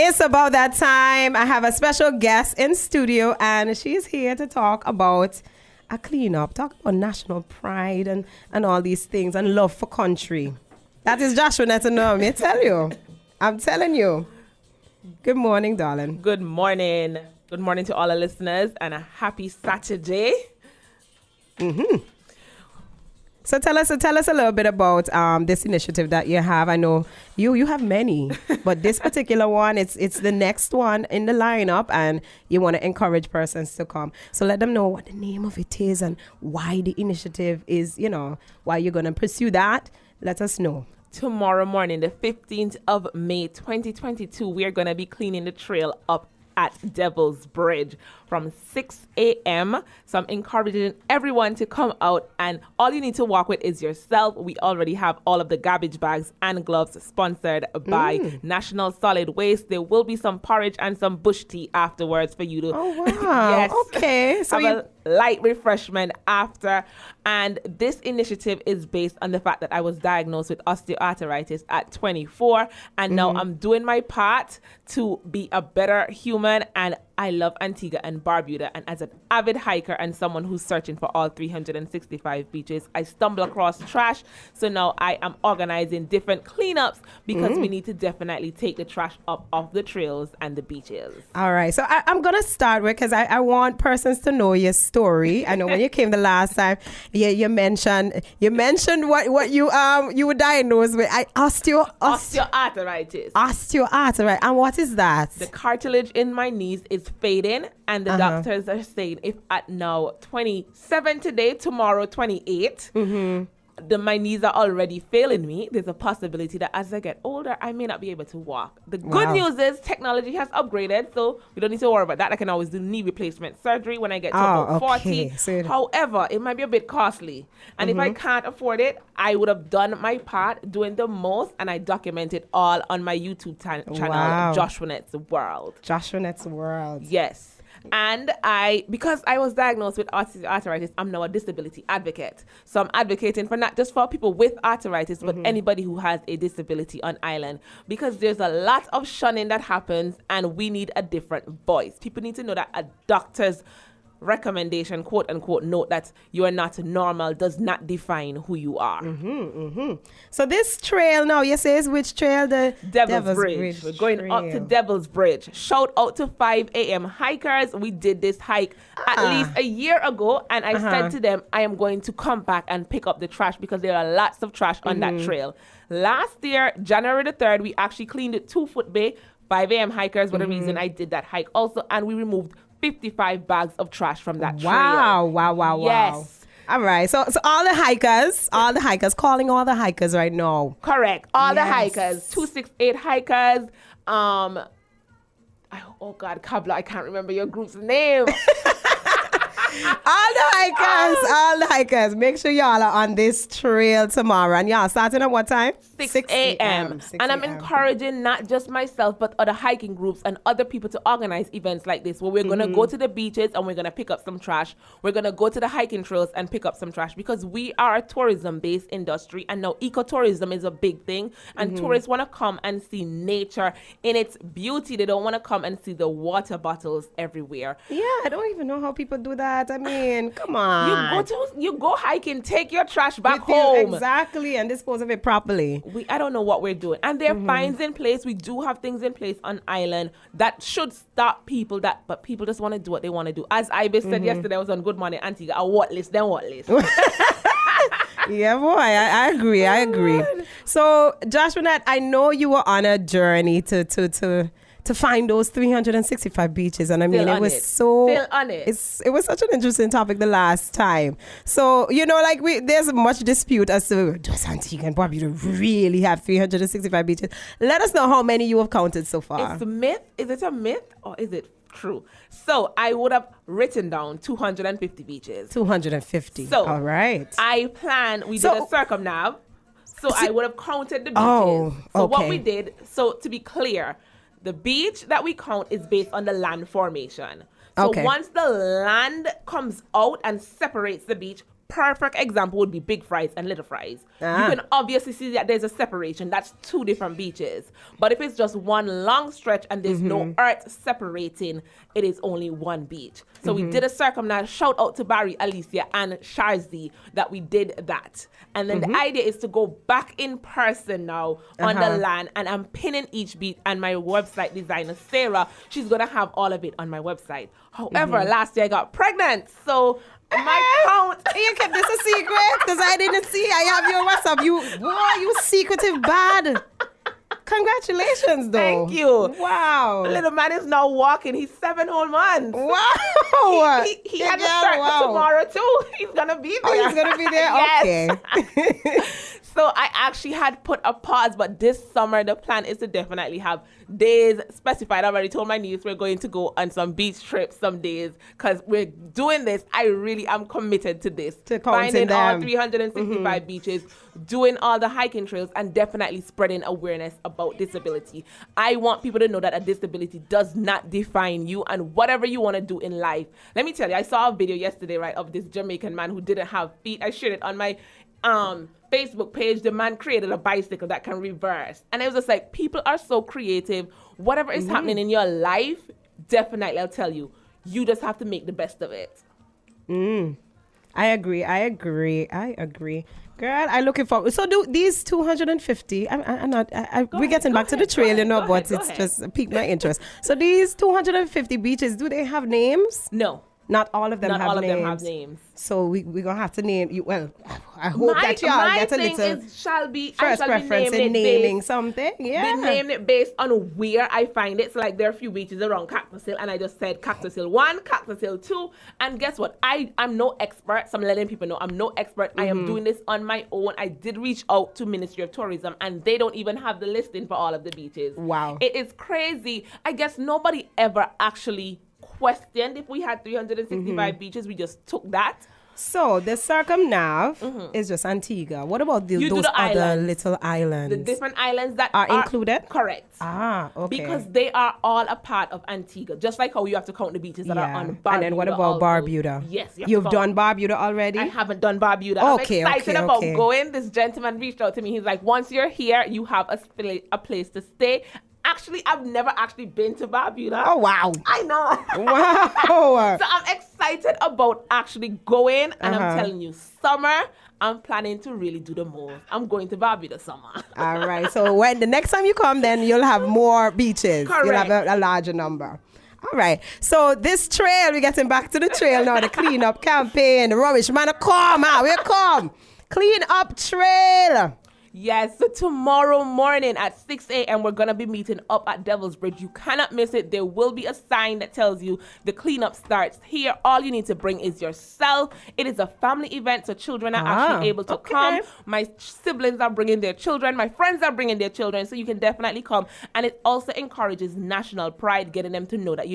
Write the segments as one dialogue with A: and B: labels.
A: It's about that time. I have a special guest in studio, and she's here to talk about a cleanup, talk about national pride and all these things and love for country. That is Joshua Netanyahu, I tell you. I'm telling you. Good morning, darling.
B: Good morning. Good morning to all our listeners and a happy Saturday.
A: So tell us a little bit about this initiative that you have. I know you have many, but this particular one, it's the next one in the lineup, and you want to encourage persons to come. So let them know what the name of it is and why the initiative is, why you're going to pursue that. Let us know.
B: Tomorrow morning, the 15th of May, 2022, we are going to be cleaning the trail up at Devil's Bridge from 6 a.m. So I'm encouraging everyone to come out, and all you need to walk with is yourself. We already have all of the garbage bags and gloves sponsored by National Solid Waste. There will be some porridge and some bush tea afterwards for you to
A: yes. Okay. So
B: have a light refreshment after. And this initiative is based on the fact that I was diagnosed with osteoarthritis at 24, and now I'm doing my part to be a better human. And I love Antigua and Barbuda, and as an avid hiker and someone who's searching for all 365 beaches, I stumble across trash. So now I am organizing different cleanups because we need to definitely take the trash up off the trails and the beaches.
A: All right. So I'm going to start with, because I want persons to know your story. I know when you came the last time, you mentioned what you were diagnosed with.
B: Osteoarthritis.
A: Osteoarthritis. And what is that?
B: The cartilage in my knees is fading, and the doctors are saying if at now 27 today, tomorrow 28, my knees are already failing me. There's a possibility that as I get older, I may not be able to walk. The good news is technology has upgraded, so we don't need to worry about that. I can always do knee replacement surgery when I get to about 40.
A: So
B: however, it might be a bit costly. And if I can't afford it, I would have done my part doing the most, and I document it all on my YouTube channel, Joshua Nett's World.
A: Joshua Nett's World.
B: Yes. And because I was diagnosed with osteoarthritis, I'm now a disability advocate. So I'm advocating for not just for people with arthritis, but anybody who has a disability on island. Because there's a lot of shunning that happens, and we need a different voice. People need to know that a doctor's recommendation, quote unquote, note that you are not normal does not define who you are.
A: So this trail now, you say is which trail? The
B: Devil's Bridge. We're going up to Devil's Bridge. Shout out to 5 a.m. hikers. We did this hike at least a year ago, and I said to them, I am going to come back and pick up the trash because there are lots of trash on that trail. Last year, January the 3rd, we actually cleaned it 2-foot bay. 5 a.m. hikers were the reason I did that hike also, and we removed 55 bags of trash from that trail.
A: Wow.
B: Yes.
A: All right. So all the hikers, calling all the hikers right now.
B: Correct. All the hikers, 268 hikers. Oh God, Kabla, I can't remember your group's name.
A: All the hikers. Make sure y'all are on this trail tomorrow. And y'all starting at what time?
B: 6 a.m. And I'm encouraging not just myself, but other hiking groups and other people to organize events like this, where we're going to go to the beaches and we're going to pick up some trash. We're going to go to the hiking trails and pick up some trash, because we are a tourism-based industry, and now ecotourism is a big thing. And tourists want to come and see nature in its beauty. They don't want to come and see the water bottles everywhere.
A: Yeah, I don't even know how people do that. I mean, come on.
B: You go hiking, take your trash back home.
A: Exactly, and dispose of it properly.
B: I don't know what we're doing. And there are fines in place. We do have things in place on island that should stop people, but people just want to do what they want to do. As Ibis said yesterday, I was on Good Morning Antigua, a what list, then what list?
A: Yeah, boy, I agree. So, Joshua Nett, I know you were on a journey to find those 365 beaches, and I mean, it was such an interesting topic the last time. So, there's much dispute as to does Antigua and Barbuda really have 365 beaches? Let us know how many you have counted so far.
B: It's a myth. Is it a myth or is it true? So I would have written down 250 beaches.
A: 250.
B: So
A: all right.
B: We did a circumnav. So I would have counted the beaches. What we did, so to be clear, the beach that we count is based on the land formation. So once the land comes out and separates the beach, perfect example would be Big Fries and Little Fries. You can obviously see that there's a separation. That's two different beaches. But if it's just one long stretch and there's no earth separating, it is only one beach. So we did a circumnavigation. Shout out to Barry, Alicia, and Sharzy that we did that. And then the idea is to go back in person now on the land, and I'm pinning each beach, and my website designer, Sarah, she's going to have all of it on my website. However, last year I got pregnant, so my count.
A: You kept this a secret because I didn't see. I have your WhatsApp. You secretive bad. Congratulations, though.
B: Thank you.
A: Wow.
B: The little man is now walking. He's 7 whole months.
A: Wow.
B: He had to start tomorrow, too. He's going to be there.
A: Oh, he's going to be there?
B: Yes.
A: Okay.
B: So I actually had put a pause, but this summer the plan is to definitely have days specified. I already told my niece we're going to go on some beach trips some days because we're doing this. I really am committed to this.
A: To
B: finding all 365 beaches, doing all the hiking trails, and definitely spreading awareness about disability. I want people to know that a disability does not define you, and whatever you want to do in life. Let me tell you, I saw a video yesterday, right, of this Jamaican man who didn't have feet. I shared it on my Facebook page. The man created a bicycle that can reverse, and it was just like, people are so creative. Whatever is happening in your life, definitely, I'll tell you, you just have to make the best of it.
A: I agree. Girl, I'm looking forward. So do these 250, we're getting back to the trail, but it's just piqued my interest. So these 250 beaches, do they have names?
B: No.
A: Not all of them have names.
B: Not all of them have names.
A: So we're going to have to name you. Well, I hope that y'all get a little first preference in naming something. Yeah.
B: They named it based on where I find it. So like there are a few beaches around Cactus Hill, and I just said Cactus Hill 1, Cactus Hill 2. And guess what? I'm no expert. So I'm letting people know I'm no expert. I am doing this on my own. I did reach out to Ministry of Tourism, and they don't even have the listing for all of the beaches.
A: Wow.
B: It is crazy. I guess nobody ever actually questioned if we had 365 beaches. We just took that.
A: So the circumnav is just Antigua. What about those other little islands?
B: The different islands that
A: are included?
B: Correct.
A: Okay.
B: Because they are all a part of Antigua. Just like how you have to count the beaches that are on Barbuda.
A: And then what about Barbuda?
B: Yes.
A: You've done Barbuda already?
B: I haven't done Barbuda. I'm excited about going. This gentleman reached out to me. He's like, once you're here, you have a place to stay. Actually, I've never actually been to Barbuda.
A: Oh, wow.
B: I know.
A: Wow.
B: So I'm excited about actually going. And I'm telling you, summer, I'm planning to really do the most. I'm going to Barbuda summer.
A: All right. So when the next time you come, then you'll have more beaches.
B: Correct.
A: You'll have a larger number. All right. So this trail, we're getting back to the trail now, the cleanup campaign, the rubbish man, come out. We come. Clean up trail.
B: Yes, so tomorrow morning at 6 a.m. we're going to be meeting up at Devil's Bridge. You cannot miss it. There will be a sign that tells you the cleanup starts here. All you need to bring is yourself. It is a family event, so children are actually able to come. My siblings are bringing their children. My friends are bringing their children, so you can definitely come. And it also encourages national pride, getting them to know that,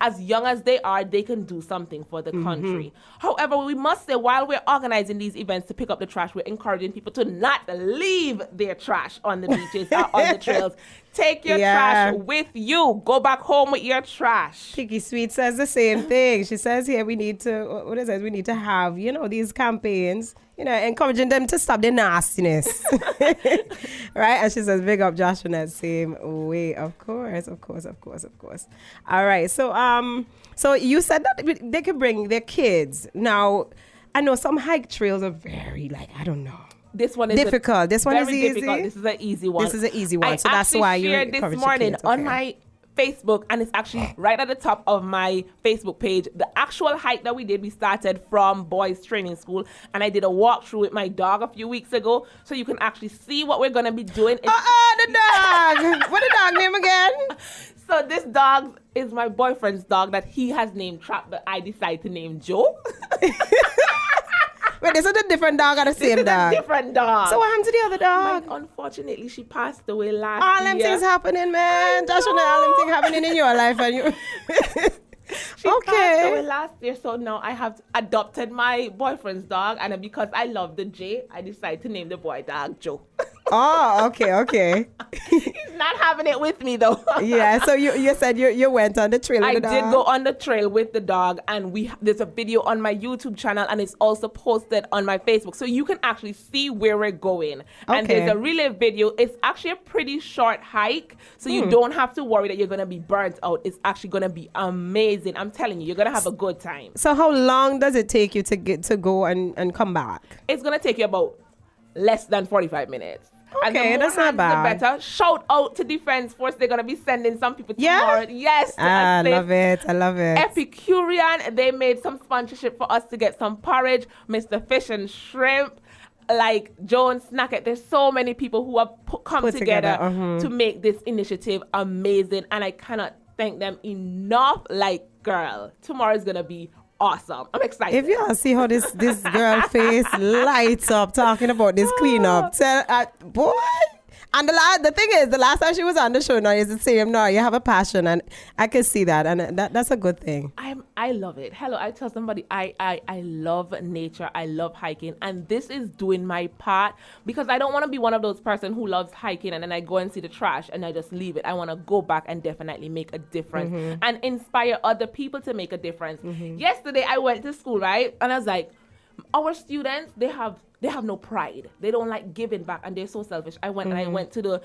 B: as young as they are, they can do something for the country. However, we must say, while we're organizing these events to pick up the trash, we're encouraging people to not leave their trash on the beaches or on the trails. Take your trash with you. Go back home with your trash.
A: Picky Sweet says the same thing. She says here we need to, we need to have, these campaigns, encouraging them to stop their nastiness. Right? And she says, big up Josh in that same way. Of course. All right. So you said that they could bring their kids. Now, I know some hike trails are very, I don't know.
B: This one is
A: difficult. This one is easy.
B: Difficult. This is an easy one.
A: So that's why you
B: shared this morning on my Facebook, and it's actually right at the top of my Facebook page. The actual hike that we did, we started from Boys Training School, and I did a walkthrough with my dog a few weeks ago, so you can actually see what we're gonna be doing.
A: The dog. What the dog name again?
B: So this dog is my boyfriend's dog that he has named Trap, but I decided to name Joe.
A: Wait, this is a different dog or the same dog?
B: This is a different dog.
A: So what happened to the other dog?
B: Unfortunately, she passed away last year.
A: All them things happening, man. Joshua, all them things happening in your life. And you...
B: She passed away last year, so now I have adopted my boyfriend's dog. And because I love the J, I decided to name the boy dog Joe.
A: Oh, okay.
B: He's not having it with me though.
A: Yeah, so you said you went on the trail with
B: I
A: the dog?
B: did go on the trail with the dog, and there's a video on my YouTube channel, and it's also posted on my Facebook, so you can actually see where we're going. And there's a relay video. It's actually a pretty short hike, so you don't have to worry that you're gonna be burnt out. It's actually gonna be amazing. I'm telling you, you're gonna have a good time.
A: So how long does it take you to go and come back?
B: It's gonna take you about less than 45 minutes.
A: Okay,
B: and
A: that's not bad.
B: The better. Shout out to Defense Force. They're going to be sending some people tomorrow. Yes.
A: I love it.
B: Epicurean. They made some sponsorship for us to get some porridge. Mr. Fish and Shrimp. Like Joan Snackett. There's so many people who have come together to make this initiative amazing. And I cannot thank them enough. Like, girl, tomorrow is going to be awesome. I'm excited.
A: If y'all see how this girl face lights up talking about this cleanup, boy. And the thing is, the last time she was on the show now is the same. No, you have a passion, and I can see that, and that's a good thing.
B: I love it. Hello, I tell somebody I love nature. I love hiking, and this is doing my part, because I don't want to be one of those person who loves hiking and then I go and see the trash and I just leave it. I want to go back and definitely make a difference and inspire other people to make a difference. Yesterday I went to school, right, and I was like, our students, they have no pride. They don't like giving back, and they're so selfish. I went and I went to the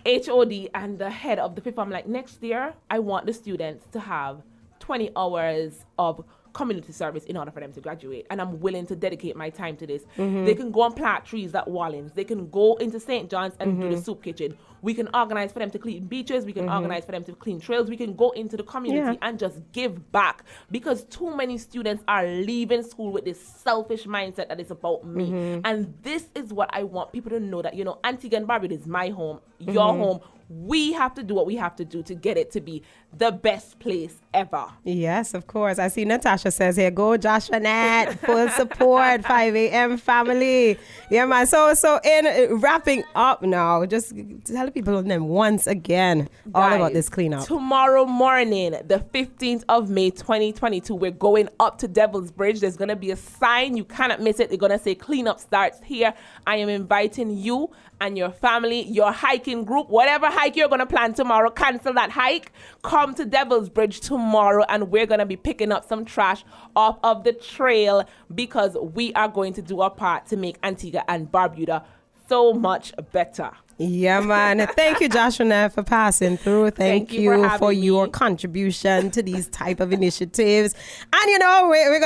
B: HOD and the head of the people. I'm like, next year, I want the students to have 20 hours of community service in order for them to graduate, and I'm willing to dedicate my time to this. They can go and plant trees at Wallins. They can go into St. John's and do the soup kitchen. We can organize for them to clean beaches. We can organize for them to clean trails. We can go into the community and just give back, because too many students are leaving school with this selfish mindset that it's about me. And this is what I want people to know, that, you know, Antigua and Barbuda is my home, your home. We have to do what we have to do to get it to be the best place ever.
A: Yes, of course. I see Natasha says here, go Joshua Nat, full support, 5 a.m. family. Yeah, man. So in wrapping up now, just tell people on them once again all about this cleanup.
B: Tomorrow morning, the 15th of May, 2022, we're going up to Devil's Bridge. There's going to be a sign. You cannot miss it. They're going to say cleanup starts here. I am inviting you and your family, your hiking group, whatever hike you're going to plan tomorrow, cancel that hike. Come to Devil's Bridge tomorrow, and we're going to be picking up some trash off of the trail, because we are going to do our part to make Antigua and Barbuda so much better.
A: Yeah, man. Thank you, Joshua, for passing through. Thank you for your contribution to these type of initiatives. And we're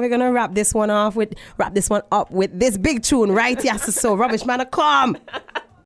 A: gonna wrap this one up with this big tune, right? Yes, so Rubbish Man, come.